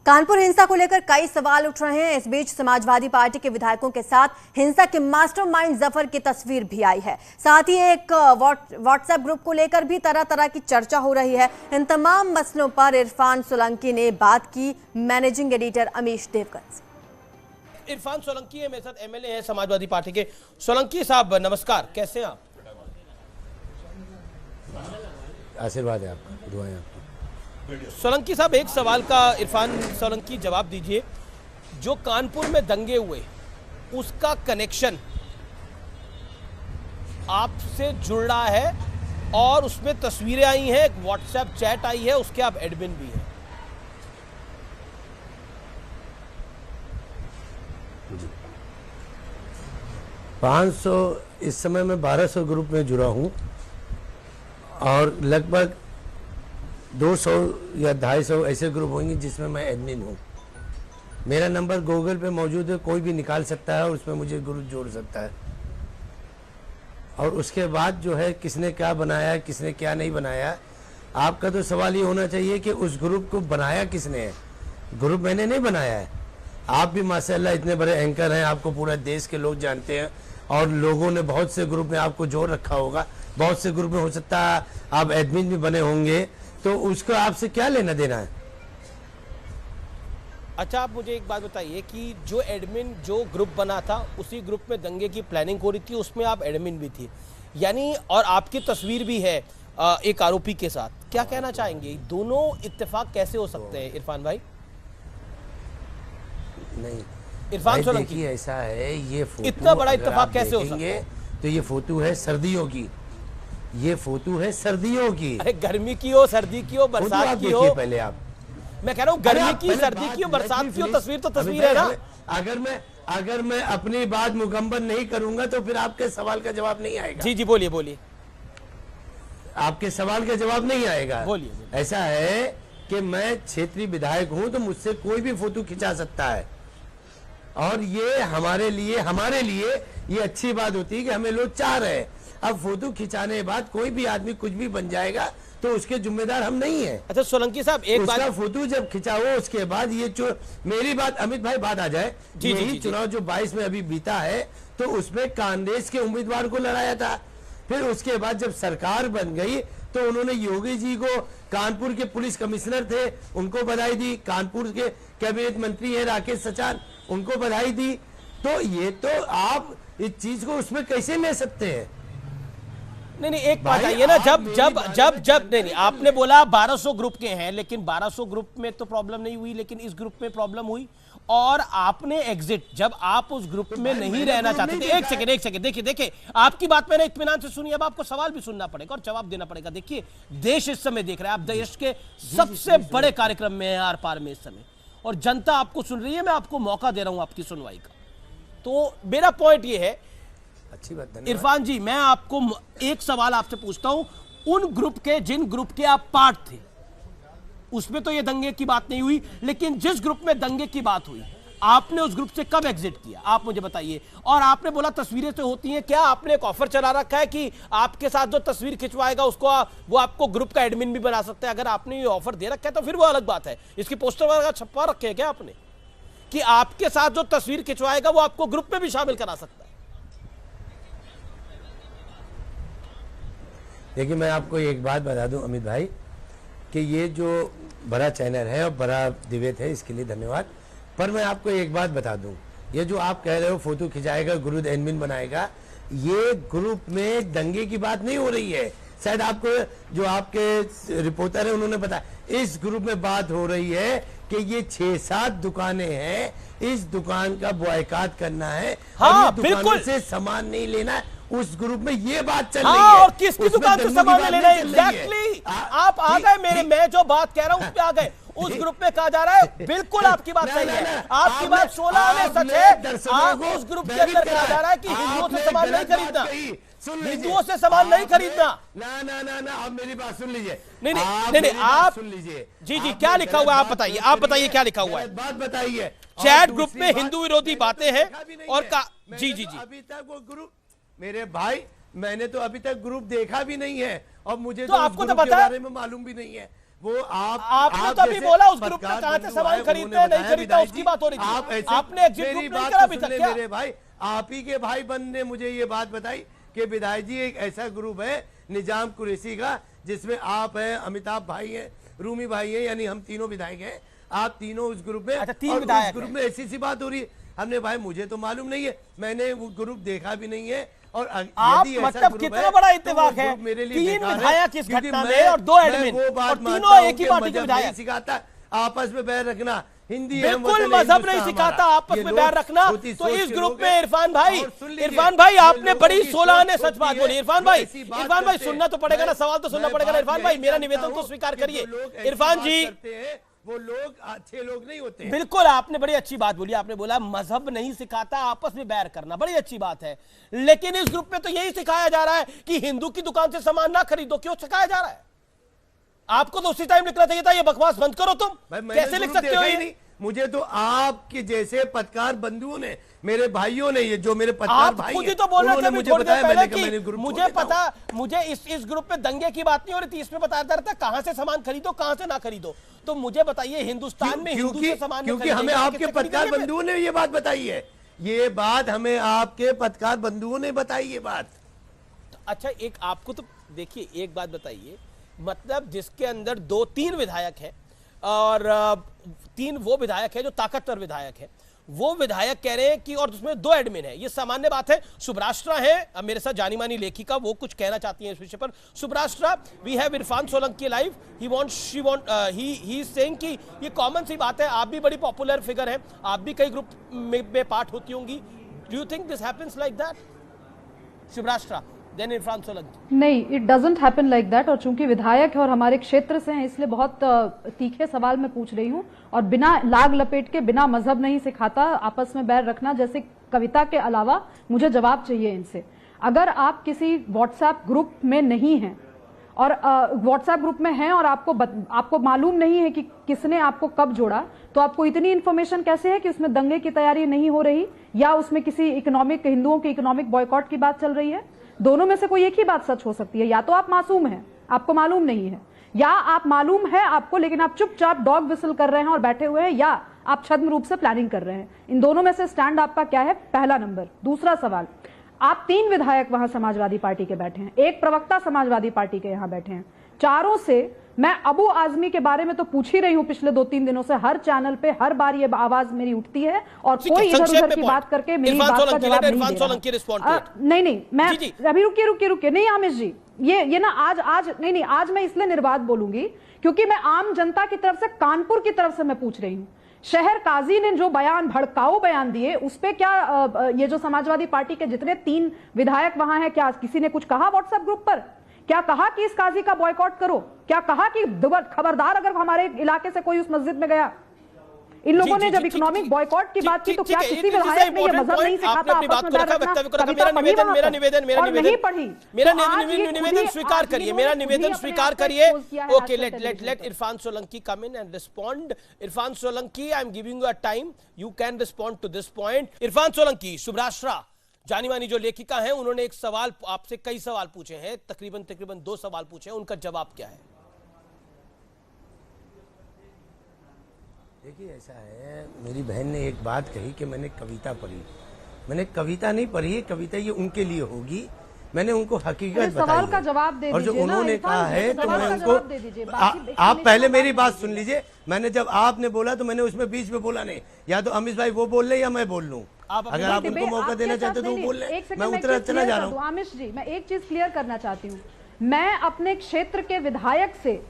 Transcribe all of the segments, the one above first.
कानपुर हिंसा को लेकर कई सवाल उठ रहे हैं। इस बीच समाजवादी पार्टी के विधायकों के साथ हिंसा के मास्टरमाइंड जफर की तस्वीर भी आई है। साथ ही एक व्हाट्सएप ग्रुप को लेकर भी तरह तरह की चर्चा हो रही है। इन तमाम मसलों पर इरफान सोलंकी ने बात की मैनेजिंग एडिटर अमीश देवगन से। इरफान सोलंकी है मेरे साथ, एमएलए हैं समाजवादी पार्टी के। सोलंकी साहब नमस्कार, कैसे हैं आप? आशीर्वाद है आपका, दुआएं आपकी। सोलंकी साहब, एक सवाल का इरफान सोलंकी जवाब दीजिए। जो कानपुर में दंगे हुए उसका कनेक्शन आपसे जुड़ रहा है और उसमें तस्वीरें आई हैं, एक व्हाट्सएप चैट आई है, उसके आप एडमिन भी हैं। जी 500, इस समय मैं 1200 ग्रुप में जुड़ा हूं और लगभग 200 या 250 ऐसे ग्रुप होंगे जिसमें मैं एडमिन हूँ। मेरा नंबर गूगल पे मौजूद है, कोई भी निकाल सकता है और उसमें मुझे ग्रुप जोड़ सकता है। और उसके बाद जो है किसने क्या बनाया है, किसने क्या नहीं बनाया, आपका तो सवाल ये होना चाहिए कि उस ग्रुप को बनाया किसने है। ग्रुप मैंने नहीं बनाया है। आप भी माशाल्लाह इतने बड़े एंकर हैं, आपको पूरा देश के लोग जानते हैं और लोगों ने बहुत से ग्रुप में आपको जोड़ रखा होगा। बहुत से ग्रुप में हो सकता है आप एडमिन भी बने होंगे, तो उसको आपसे क्या लेना देना है? अच्छा, आप मुझे एक बात बताइए कि जो एडमिन जो ग्रुप बना था, उसी ग्रुप में दंगे की प्लानिंग हो रही थी, उसमें आप एडमिन भी थी यानी, और आपकी तस्वीर भी है एक आरोपी के साथ। क्या कहना चाहेंगे, दोनों इत्तेफाक कैसे हो सकते हैं इरफान भाई? नहीं इरफान सोलंकी, ऐसा है, ये फोटो इतना बड़ा इत्तेफाक कैसे हो सकता है? तो ये फोटो है सर्दियों की, ये फोटो है सर्दियों की। अरे गर्मी की हो, सर्दी की हो, बरसात की हो, पहले आप, मैं कह रहा हूँ गर्मी की, सर्दी की हो, बरसात की हो, तस्वीर तो तस्वीर है ना। अगर मैं अपनी बात मुकम्मल नहीं करूंगा तो फिर आपके सवाल का जवाब नहीं आएगा। जी जी, बोलिए बोलिए। आपके सवाल का जवाब नहीं आएगा। बोलिए। ऐसा है कि मैं क्षेत्रीय विधायक हूं तो मुझसे कोई भी फोटो खिंचा सकता है और ये हमारे लिए ये अच्छी बात होती है कि हमें लोग चाह रहे हैं। अब फोटो खिंचाने के बाद कोई भी आदमी कुछ भी बन जाएगा तो उसके जिम्मेदार हम नहीं है। अच्छा सोलंकी साहब, एक बात, फोटो जब खिंचा हो उसके बाद ये मेरी बात, अमित भाई बात आ जाए, यही चुनाव जो 22 में अभी बीता है तो उसमें कांग्रेस के उम्मीदवार को लड़ाया था। फिर उसके बाद जब सरकार बन गई तो उन्होंने योगी जी को, कानपुर के पुलिस कमिश्नर थे उनको बधाई दी, कानपुर के कैबिनेट मंत्री है राकेश सचान, उनको बधाई दी। तो ये तो आप इस चीज को उसमें कैसे ले सकते हैं? नहीं, एक बात आइए ना, जब नहीं, आपने बोला 1200 ग्रुप के हैं, लेकिन 1200 ग्रुप में तो प्रॉब्लम नहीं हुई, लेकिन इस ग्रुप में प्रॉब्लम हुई और आपने एग्जिट, जब आप उस ग्रुप में नहीं रहना चाहते थे। एक सेकंड देखिए, आपकी बात मैंने इत्मीनान से सुनी, अब आपको सवाल भी सुनना पड़ेगा और जवाब देना पड़ेगा। देखिए, देश इस समय देख रहा है, आप देश के सबसे बड़े कार्यक्रम में है आर पार में इस समय, और जनता आपको सुन रही है। मैं आपको मौका दे रहा हूं आपकी सुनवाई का। तो मेरा पॉइंट ये है, अच्छी बात, इरफान जी, मैं आपको एक सवाल आपसे पूछता हूं, उन ग्रुप के, जिन ग्रुप के आप पार्ट थे, उसमें तो ये दंगे की बात नहीं हुई, लेकिन जिस ग्रुप में दंगे की बात हुई, आपने उस ग्रुप से कब एग्जिट किया, आप मुझे बताइए। और आपने बोला तस्वीरें से होती हैं, क्या आपने एक ऑफर चला रखा है कि आपके साथ जो तस्वीर खिंचवाएगा उसको वो आपको ग्रुप का एडमिन भी बना सकता है? अगर आपने ये ऑफर दे रखा है तो फिर वो अलग बात है। इसकी पोस्टर वगैरह छपवा रखे हैं क्या आपने कि आपके साथ जो तस्वीर खिंचवाएगा वो आपको ग्रुप में भी शामिल करा सकता है? देखिए, मैं आपको एक बात बता दूं अमित भाई कि ये जो बड़ा चैनल है और बड़ा डिबेट है, इसके लिए धन्यवाद। पर मैं आपको एक बात बता दूं, ये जो आप कह रहे हो फोटो खिंचाएगा, ग्रुप एडमिन बनाएगा, ये ग्रुप में दंगे की बात नहीं हो रही है। शायद आपको जो आपके रिपोर्टर है उन्होंने बताया, इस ग्रुप में बात हो रही है कि ये 6-7 दुकानें हैं, इस दुकान का बॉयकॉट करना है। हाँ, और ये दुकानों से सामान नहीं लेना है। उस ग्रुप में ये बात चल रही है। और किसकी दुकान से सामान लेना है? एग्जैक्टली, आप आ गए मेरे, मैं जो बात कह रहा हूं उस पे आ गए। उस ग्रुप में कहा जा रहा है, बिल्कुल आपकी बात सही है, आपकी बात 16 में सच है। आप उस ग्रुप के अंदर कहा जा रहा है कि हिंदुओं से सामान नहीं खरीदना, हिंदुओं से सामान नहीं खरीदना। ना, आप मेरी बात सुन लीजिए। नहीं, आप सुन लीजिए। जी, क्या लिखा हुआ है आप बताइए क्या लिखा हुआ है? बात बताइए। चैट ग्रुप में हिंदू विरोधी बातें हैं और जी, अभी तक वो ग्रुप, मेरे भाई, मैंने तो अभी तक ग्रुप देखा भी नहीं है और मुझे तो आपको तो बारे में मालूम भी नहीं है। वो आपने तो अभी बोला उस ग्रुप में कहां से सामान खरीदते हैं नहीं खरीदता उसकी बात हो रही थी। आपने एग्जिट ग्रुप नहीं करा अभी तक क्या? मेरे भाई, आप ही के भाई बंद ने मुझे ये बात बताई कि विधायक जी एक ऐसा ग्रुप है निजाम कुरैशी का, जिसमें आप हैं, अमिताभ भाई हैं, रूमी भाई हैं, यानी हम तीनों विधायक हैं, आप तीनों उस ग्रुप में। अच्छा, तीन और विधायक उस ग्रुप में ऐसी सी बात हो रही है। हमने भाई मुझे तो मालूम नहीं है, मैंने वो ग्रुप देखा भी नहीं है। और आप मतलब कितना बड़ा इत्तेफाक है, 3 विधायक इस घटना में और 2 एडमिन और तीनों एक ही पार्टी के विधायक। सिखाता आपस में बैर रखना, हिंदी बिल्कुल मजहब नहीं सिखाता आपस में बैर रखना। तो इस ग्रुप में इरफान भाई आपने बड़ी 16 ने सच बात बोली। इरफान भाई सुनना तो पड़ेगा ना, सवाल तो सुनना पड़ेगा ना। इरफान भाई मेरा निवेदन तो स्वीकार करिए। इरफान जी, वो लोग अच्छे लोग नहीं होते। बिल्कुल आपने बड़ी अच्छी बात बोली। आपने बोला मजहब नहीं सिखाता आपस में बैर करना, बड़ी अच्छी बात है। लेकिन इस ग्रुप में तो यही सिखाया जा रहा है कि हिंदू की दुकान से सामान ना खरीदो। क्यों सिखाया जा रहा है? आपको तो उसी टाइम लिखना चाहिए था ये बकवास बंद करो। तुम कैसे लिख सकते हो ये? मुझे तो आपके जैसे पत्रकार बंधुओं ने, मेरे भाइयों ने, ये जो मेरे पत्रकार भाई खुद ही तो बोल रहे थे मुझे बताया, मुझे पता, मुझे इस ग्रुप में दंगे की बात नहीं हो रही थी, इसमें बताया जा रहा था कहां से सामान खरीदो कहां से ना खरीदो। तो मुझे बताइए हिंदुस्तान में हिंदू से सामान, क्योंकि हमें आपके पत्रकार बंधुओं ने ये बात बताई है, ये बात हमें आपके पत्रकार बंधुओं ने बताई ये बात। अच्छा, एक आपको तो देखिए एक बात बताइए, मतलब जिसके अंदर 2-3 विधायक हैं और 3 वो विधायक है जो ताकतवर विधायक है, वो विधायक कह रहे हैं कि और उसमें 2 एडमिन है, ये सामान्य बात है। सुब्राष्ट्रा है मेरे साथ, जानी मानी लेखिका, वो कुछ कहना चाहती हैं इस विषय पर। Subrashtra, we have Irfan Solanki live, he is saying कि ये कॉमन सी बात है, आप भी बड़ी पॉपुलर फिगर है, आप भी कई ग्रुप में पार्ट होती होंगी। Do you think this happens like that? Subrashtra then Irfan Solanki. नहीं, it doesn't happen like that. और चूंकि विधायक है और हमारे क्षेत्र से हैं, इसलिए बहुत तीखे सवाल मैं पूछ रही हूं और बिना लाग लपेट के, बिना मजहब नहीं सिखाता आपस में बैर रखना जैसे कविता के अलावा मुझे जवाब चाहिए इनसे। अगर आप किसी व्हाट्सएप ग्रुप में नहीं हैं और व्हाट्सएप ग्रुप में हैं और आपको मालूम नहीं है कि किसने आपको कब जोड़ा, तो आपको इतनी इंफॉर्मेशन कैसे है कि उसमें दंगे की तैयारी नहीं हो रही या उसमें किसी इकोनॉमिक, हिंदुओं के इकोनॉमिक बॉयकॉट की बात चल रही है? दोनों में से कोई एक ही बात सच हो सकती है। या तो आप मासूम हैं, आपको मालूम नहीं है, या आप मालूम है आपको लेकिन आप चुपचाप डॉग विसल कर रहे हैं और बैठे हुए हैं, या आप छद्म रूप से प्लानिंग कर रहे हैं। इन दोनों में से स्टैंड आपका क्या है? पहला नंबर। दूसरा सवाल, आप 3 विधायक वहां समाजवादी पार्टी के बैठे हैं, एक प्रवक्ता समाजवादी पार्टी के यहां बैठे हैं। चारों से मैं अबू आजमी के बारे में तो पूछ ही रही हूं पिछले 2-3 दिनों से, हर चैनल पे हर बार ये आवाज मेरी उठती है और कोई इधर उधर की बात करके मेरी बात का जवाब नहीं दे रहा। नहीं, मैं अभी रुकिए नहीं आमिश जी, ये ना आज नहीं, आज मैं इसलिए निर्बाध बोलूंगी क्योंकि मैं आम जनता की तरफ से, कानपुर की तरफ से मैं पूछ रही हूँ। शहर काजी ने जो बयान, भड़काऊ बयान दिए, उस पे क्या ये जो समाजवादी पार्टी के जितने 3 विधायक वहां हैं, क्या किसी ने कुछ कहा व्हाट्सएप ग्रुप पर? क्या कहा कि इस काजी का बॉयकॉट करो? क्या कहा कि खबरदार अगर हमारे इलाके से कोई उस मस्जिद में गया? इन लोगों ने जब इकोनॉमिक बॉयकॉट की बात की तो क्या किसी विधायक ने ये मजहब नहीं सिखाता आपस में बैर रखना? मेरा निवेदन स्वीकार करिए, मेरा निवेदन स्वीकार करिए। Okay, let Irfan Solanki come in and respond. Irfan Solanki, I am giving you a time, you can respond to this point. Irfan Solanki, Subrashtra जानी मानी जो लेखिका हैं, उन्होंने एक सवाल आपसे, कई सवाल पूछे हैं, तकरीबन 2 सवाल पूछे हैं, उनका जवाब क्या है? देखिए, ऐसा है, मेरी बहन ने एक बात कही कि मैंने कविता पढ़ी। मैंने कविता नहीं पढ़ी है, कविता ये उनके लिए होगी, मैंने उनको हकीकत सवाल का जवाब दे और जो दीजिए उन्होंने कहा है तो मैं उनको, आप पहले मेरी बात सुन लीजिए। मैंने जब आपने बोला तो मैंने उसमें बीच में बोला नहीं, या तो अमिश भाई वो बोल ले या मैं बोल लूं। अगर आप उनको मौका देना चाहते तो वो बोल ले, मैं उतना चला जा रहा हूँ। आमिश जी, मैं एक चीज क्लियर करना चाहती हूँ, मैं अपने क्षेत्र के विधायक से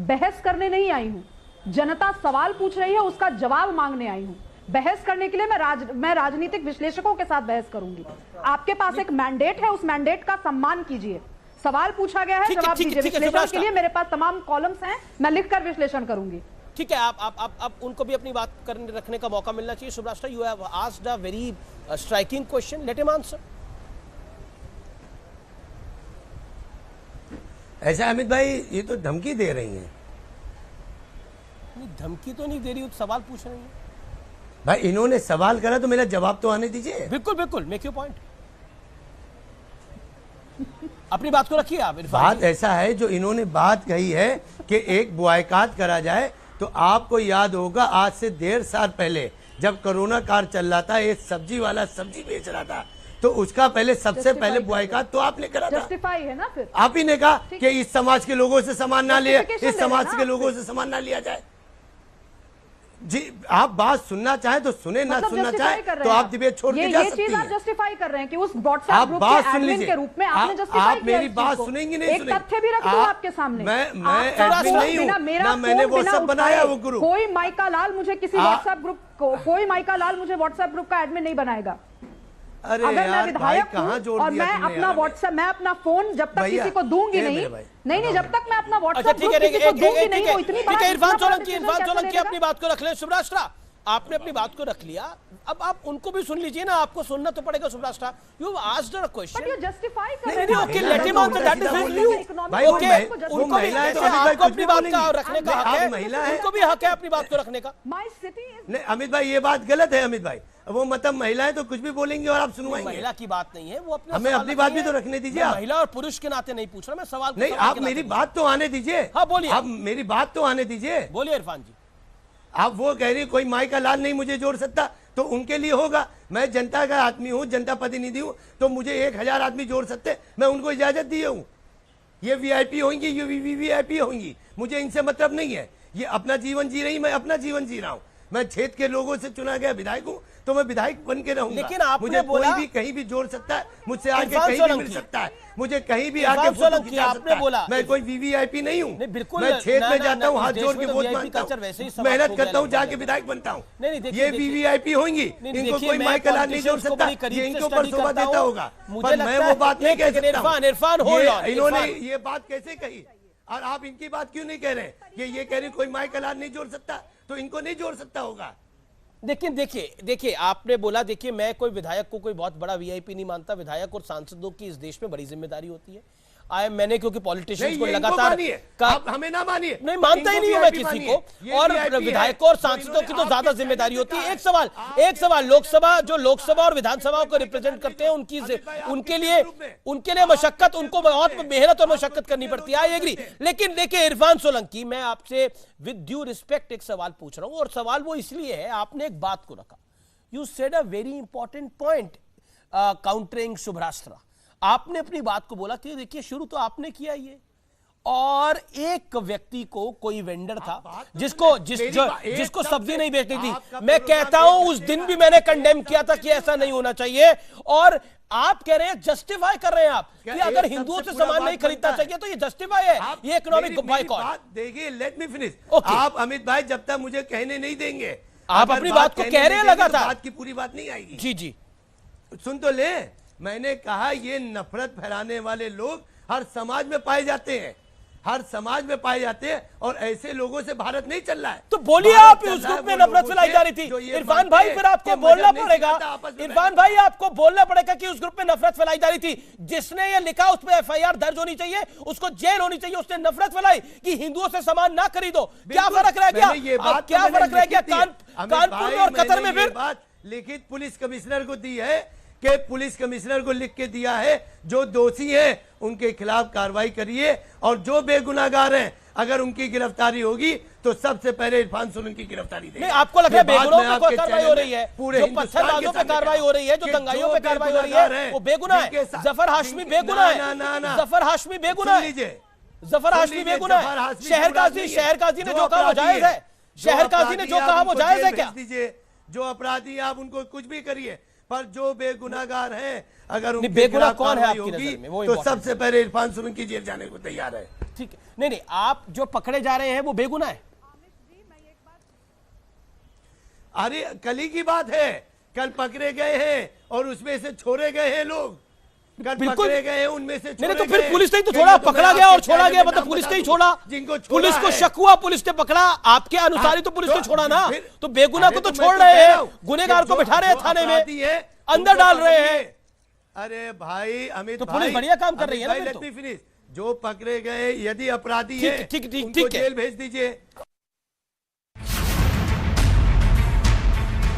बहस करने नहीं आई हूँ। जनता सवाल पूछ रही है, उसका जवाब मांगने आई हूँ। बहस करने के लिए मैं राजनीतिक विश्लेषकों के साथ बहस करूंगी। आपके पास एक मैंडेट है, उस मैंडेट का सम्मान कीजिए। सवाल पूछा गया है, जवाब दीजिए। विश्लेषण के लिए मेरे पास तमाम कॉलम्स हैं, मैं लिखकर विश्लेषण करूंगी। ठीक है, आप उनको भी अपनी बात करने रखने का मौका मिलना चाहिए। Subrashtra, you have asked a very striking question, let him answer. ऐसा अमित भाई, ये तो धमकी दे रही हैं। धमकी तो नहीं दे रही, सवाल पूछ रही है भाई। इन्होंने सवाल करा तो मेरा जवाब तो आने दीजिए। बिल्कुल, मेक योर पॉइंट। अपनी बात को रखिए आप इरफान बात जी। ऐसा है जो इन्होंने बात कही है कि एक बॉयकॉट करा जाए, तो आपको याद होगा आज से 1.5 साल पहले जब कोरोना काल चल रहा था, एक सब्जी वाला सब्जी बेच रहा था, तो उसका पहले सबसे पहले बॉयकॉट तो आपने करा था। जस्टिफाई है ना फिर? आप ही ने कहा कि इस समाज के लोगों से सामान ना लिया, Justification इस ले समाज लेना के लोगों से सामान ना लिया जाए। जी, आप बात सुनना चाहें तो सुने, ना मतलब सुनना justify चाहें कर रहे तो हैं आप डिबेट छोड़ के जा ये सकती चीज आप हैं। जस्टिफाई कर रहे हैं कि उस व्हाट्सएप आप ग्रुप बात के सुन एडमिन लीजिए, के रूप में आपने जस्टिफाई आप किया मेरी इस बात चीज को। सुनेंगी नहीं एक सुनेंगी। तथ्य भी रख दूं आपके सामने। मैं आप एडमिन फोन नहीं हूं, मेरा ना मैंने फोन वो बिना सब बनाया उठाए वो ग्रुप। कोई माइका लाल मुझे किसी व्हाट्सएप ग्रुप को, कोई माइका लाल मुझे व्हाट्सएप ग्रुप का एडमिन नहीं बनाएगा। अरे अगर मैं यार भाई, विधायक कहाँ हूं जोड़ और दिया मैं तुमने अपना यार। व्हाट्सएप, मैं अपना फोन जब तक भैया, किसी को दूंगी ए नहीं, मेरे भाई, नहीं जब तक मैं अपना अच्छा व्हाट्सएप ठीक ग्रुप है, किसी को दूंगी नहीं, वो इतनी ठीक है, इरफान सोलंकी डिसीजन अपनी बात को रख ले। शुभराष्ट्रा, आपने अपनी बात को रख लिया, अब आप उनको भी सुन लीजिए ना, आपको सुनना तो पड़ेगा। Shubhrashtra, you asked a question. But you justify कर नहीं, रहे नहीं, हैं। Okay, let him answer, that is you. भाई, वो ओके, वो उनको भी महिला है तो जैसे अमित भाई आपको कुछ अपनी भी बात बोलेंगी। का रखने का आप हक है, महिला है। उनको भी हक है अपनी बात को रखने का। माय सिटी इज नहीं अमित भाई, ये बात गलत है अमित भाई। वो मतलब महिलाएं तो कुछ भी बोलेंगी और आप सुनवाएंगे। महिला की बात नहीं है, वो अपने हमें सवाल अपनी बात भी रखिए। तो रखने दीजिए मैं आप। महिला और पुरुष के नाते नहीं पूछ रहा, मैं सवाल को नहीं, सवाल आप के मेरी नाते बात तो आने दीजिए। हाँ, बोलिए। आप मेरी बात तो आने दीजिए। बोलिए इरफान जी। आप वो कह रही कोई माई का लाल नहीं मुझे जोड़ सकता, तो उनके लिए होगा। मैं जनता का आदमी हूँ, जनता प्रतिनिधि हूँ, तो मुझे 1000 आदमी जोड़ सकते, मैं उनको इजाजत दिए हूँ। ये वीआईपी होंगी, ये वीवीआईपी होंगी, मुझे इनसे मतलब नहीं है। ये अपना जीवन जी रही, मैं अपना जीवन जी रहा हूँ। मैं क्षेत्र के लोगों से चुना गया विधायक हूँ, तो मैं विधायक बन के रहूंगा। लेकिन आपने मुझे बोला- कोई भी कहीं भी जोड़ सकता है, मुझसे आके इरफान कहीं भी सोलंकी। मिल सकता है, मुझे कहीं भी इरफान आके फोटो सोलंकी, खिंचा आपने सकता है। बोला- मैं कोई वीवीआईपी नहीं हूँ। नहीं, बिल्कुल मैं क्षेत्र ना, में ना, जाता हूँ, ना, हाथ इस जोड़ देश के में तो वोट VIP मांगता कल्चर वैसे ही हूँ, समाप्त मेहनत हो गया करता हूँ, लगभग जाके लगभग। विधायक बनता हूँ। नहीं, देखिए, ये देखिए। वीवीआईपी होंगी, नहीं, इनको देखिए, कोई मैं माई का लाल नहीं जोड़ politicians को सकता, बड़ी करीब ये से इनके ऊपर study शोभा करता देता हूं। होगा। मुझे पर लगता मैं है- वो बात नहीं एक कह सेकंड, सकता हूं। इरफान, hold ये on, इन्होंने इरफान। ये बात कैसे कही और आप इनकी बात क्यों नहीं कह रहे कि ये कह रही कोई माई का लाल नहीं जोड़ सकता, तो इनको नहीं जोड़ सकता होगा। लेकिन देखिए आपने बोला, देखिए मैं कोई विधायक को कोई बहुत बड़ा वीआईपी नहीं मानता। विधायक और सांसदों की इस देश में बड़ी जिम्मेदारी होती है। मैंने क्योंकि पॉलिटिशियंस को नहीं, ये इनको लगातार मानिए, आप हमें ना मानिए। नहीं मानता ही नहीं हूं मैं किसी मानिए। ये को। और VIP है, विधायकों और तो सांसदों की तो इन्होंने ज्यादा आपके जिम्मेदारी चैनल होती पे है। कहा, एक सवाल लोकसभा, जो लोकसभा और विधानसभाओं को रिप्रेजेंट करते हैं, उनकी उनके लिए मशक्कत, उनको बहुत मेहनत और मशक्कत करनी पड़ती है। I agree. लेकिन देखिए इरफान सोलंकी, मैं आपसे विद ड्यू रिस्पेक्ट एक सवाल पूछ रहा हूं, और सवाल वो इसलिए है, आपने एक बात को रखा। You said a very important point countering Shubhrashtra. आपने अपनी बात को बोला कि देखिए शुरू तो आपने किया ये, और एक व्यक्ति को कोई वेंडर था जिसको सब्जी नहीं बेचनी थी। मैं कहता हूं उस दिन भी मैंने कंडेम किया था कि ऐसा नहीं होना चाहिए, और आप कह रहे हैं, जस्टिफाई कर रहे हैं आप कि अगर हिंदुओं से सामान नहीं खरीदना चाहिए तो ये जस्टिफाई है, ये इकोनॉमिक बॉयकॉट। देखिए, लेट मी फिनिश। Okay. आप अमित भाई जब तक मुझे कहने नहीं देंगे, आप अगर अपनी बात को कहने कह रहे हैं नहीं देंगे, लगातार। तो बात की पूरी बात नहीं आएगी। जी जी, सुन तो ले, मैंने कहा ये नफरत फैलाने वाले लोग हर समाज में पाए जाते हैं, हर समाज में पाए जाते हैं, और ऐसे लोगों से भारत नहीं चल रहा है। तो बोलिए भारत आप, चल उस रहा है ग्रुप में वो नफरत लोगों फैलाई से जा रही थी। जो ये इरफान मानते भाई हैं फिर आपको कि बोलना मजहब नहीं पड़ेगा, सिखाता आपस में इरफान भाई आपको बोलना पड़ेगा कि उस ग्रुप में नफरत फैलाई जा रही थी। जिसने ये लिखा उस पर एफआईआर दर्ज होनी चाहिए, उसको जेल होनी चाहिए। उसने नफरत फैलाई कि हिंदुओं से सामान ना खरीदो। क्या फर्क रह गया? मैंने ये बात क्या तो मैंने फर्क रह गया लिखी थी। अमित कानपुर भाई, में और कतर में? मैंने ये फिर बात लिखित पुलिस कमिश्नर को दी है कि पुलिस कमिश्नर को लिख के दिया है, जो दोषी हैं उनके खिलाफ कार्रवाई करिए, और जो बेगुनाहगार हैं अगर उनकी गिरफ्तारी होगी तो सबसे पहले इरफान सोलंकी की गिरफ्तारी देंगे। नहीं, आपको लग रहा है बेगुनाहों पे कोई कार्रवाई हो रही है? पूरे जो हिंदुस्तान के पत्थरबाजों पे सामने कार्रवाई हो रही है, जो कि दंगाइयों पे कार्रवाई हो रही बेगुनाहगार है, हैं, वो बेगुनाह जिनके है। साथ- जफर हाशमी जिनके- बेगुनाह ना, है। ना। जफर हाशमी बेगुनाह सुन है। लीजिए, जफर हाशमी बेगुनाह है। शहर काजी ने जो कहा वो जायज है। शहर काजी ने जो कहा वो जायज है क्या? जो अपराधी आप उनको कुछ भी करिए, पर जो बेगुनाहगार हैं अगर उनके बेगुनाह खिलाफ कौन है कार्रवाई आपकी होगी, नजर में? वो तो important सबसे पहले इरफान सोलंकी जेल जाने को तैयार है। ठीक है, नहीं, आप जो पकड़े जा रहे हैं वो बेगुनाह है। अरे कल ही की बात है, कल पकड़े गए हैं और उसमें से छोड़े गए हैं लोग। कल बिल्कुल। पकड़े गए हैं, उनमें से नहीं, तो छोड़े फिर गए। पुलिस ने ही तो कि छोड़ा, ये तो पकड़ा मैं गया और आपके छोड़ा चैनल गया, में मतलब नाम पुलिस बता ने ही दूं, छोड़ा। जिनको छोड़ा पुलिस को है। शक हुआ, पुलिस ने पकड़ा। आपके अनुसार ही तो पुलिस ने छोड़ा ना। फिर- तो बेगुनाह को अरे तो मैं छोड़ तो रहे कह रहा हैं, हूं गुनहगार कि को बिठा रहे हैं जो थाने में, अपराधी है, अंदर उनको डाल रहे पकड़िए। हैं। अरे भाई अमित तो भाई, पुलिस बढ़िया काम कर रही है ना अमित फिर भाई, तो। let me finish। जो पकड़े गए यदि अपराधी ठीक- है ठीक- ठीक- उनको ठीक है। जेल भेज दीजिए।